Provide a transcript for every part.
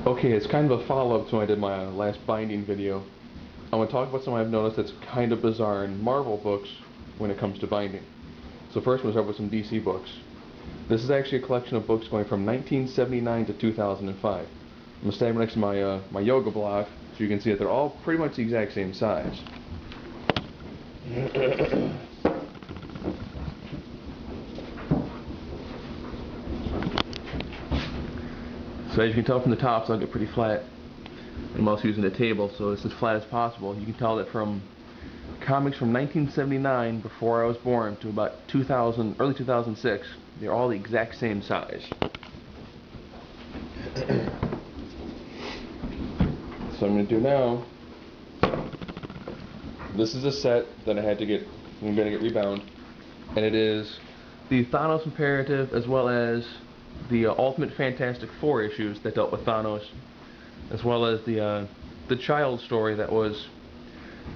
Okay, it's kind of a follow-up to when I did my last binding video. I want to talk about something I've noticed that's kind of bizarre in Marvel books when it comes to binding. So first we'll start with some DC books. This is actually a collection of books going from 1979 to 2005. I'm going to stand next to my yoga block so you can see that they're all pretty much the exact same size. So as you can tell from the tops, I'll get pretty flat. I'm also using a table, so it's as flat as possible. You can tell that from comics from 1979, before I was born, to about 2000, early 2006, they're all the exact same size. So I'm going to do now, this is a set that I'm going to get rebound, and it is the Thanos Imperative as well as the Ultimate Fantastic Four issues that dealt with Thanos, as well as the child story that was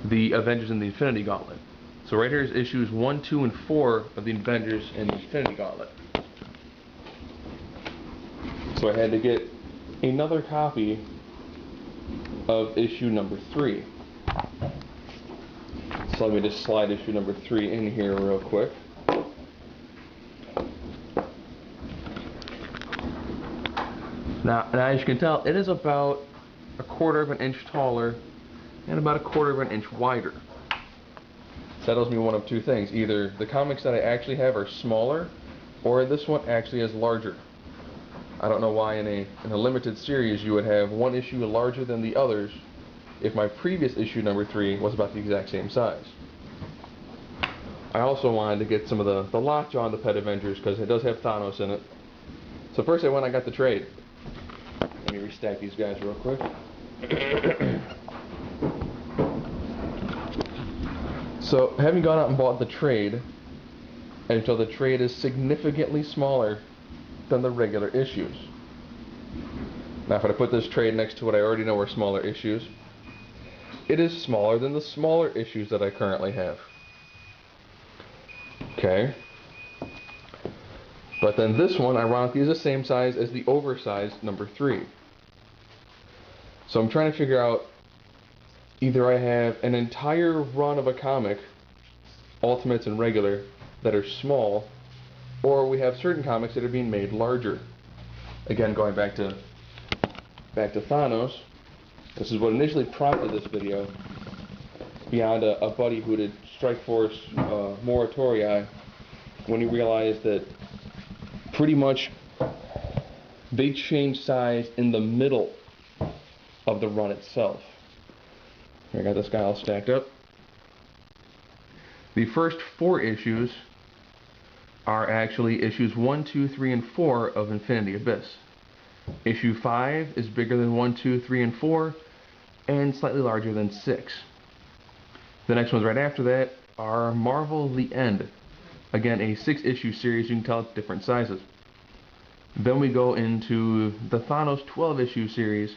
the Avengers in the Infinity Gauntlet. So right here is issues 1, 2, and 4 of the Avengers in the Infinity Gauntlet. So I had to get another copy of issue number 3. So let me just slide issue number 3 in here real quick. Now as you can tell, it is about a quarter of an inch taller and about a quarter of an inch wider. So that tells me one of two things. Either the comics that I actually have are smaller, or this one actually is larger. I don't know why in a limited series you would have one issue larger than the others if my previous issue number 3 was about the exact same size. I also wanted to get some of the lockjaw on the Pet Avengers because it does have Thanos in it. So first I got the trade. Let me restack these guys real quick. So having gone out and bought the trade, and so the trade is significantly smaller than the regular issues. Now if I put this trade next to what I already know are smaller issues, it is smaller than the smaller issues that I currently have. Okay. But then this one, ironically, is the same size as the oversized number 3. So I'm trying to figure out, either I have an entire run of a comic, Ultimates and regular, that are small, or we have certain comics that are being made larger. Again, going back to Thanos, this is what initially prompted this video, beyond a buddy who did Strike Force Moratorii, when he realized that pretty much they changed size in the middle of the run itself. Here, I got this guy all stacked up. The first 4 issues are actually issues 1, 2, 3, and 4 of Infinity Abyss. Issue 5 is bigger than 1, 2, 3, and 4, and slightly larger than 6. The next ones right after that are Marvel The End. Again, a 6-issue series, you can tell it's different sizes. Then we go into the Thanos 12-issue series.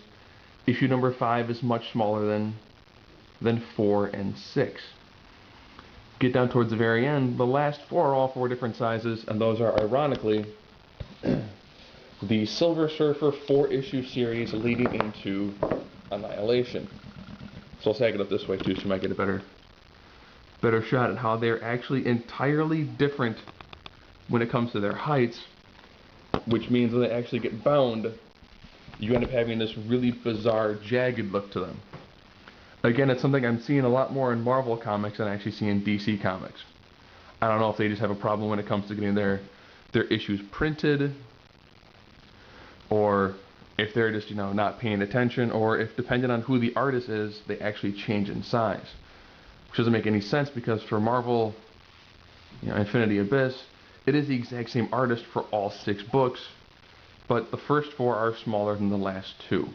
Issue number 5 is much smaller than 4 and 6. Get down towards the very end, the last 4 are all 4 different sizes, and those are, ironically, the Silver Surfer 4-issue series leading into Annihilation. So I'll stack it up this way too, so you might get a better shot at how they're actually entirely different when it comes to their heights, which means when they actually get bound, you end up having this really bizarre, jagged look to them. Again, it's something I'm seeing a lot more in Marvel comics than I actually see in DC comics. I don't know if they just have a problem when it comes to getting their issues printed, or if they're just, not paying attention, or if, depending on who the artist is, they actually change in size. Which doesn't make any sense, because for Marvel, Infinity Abyss, it is the exact same artist for all 6 books, but the first 4 are smaller than the last 2.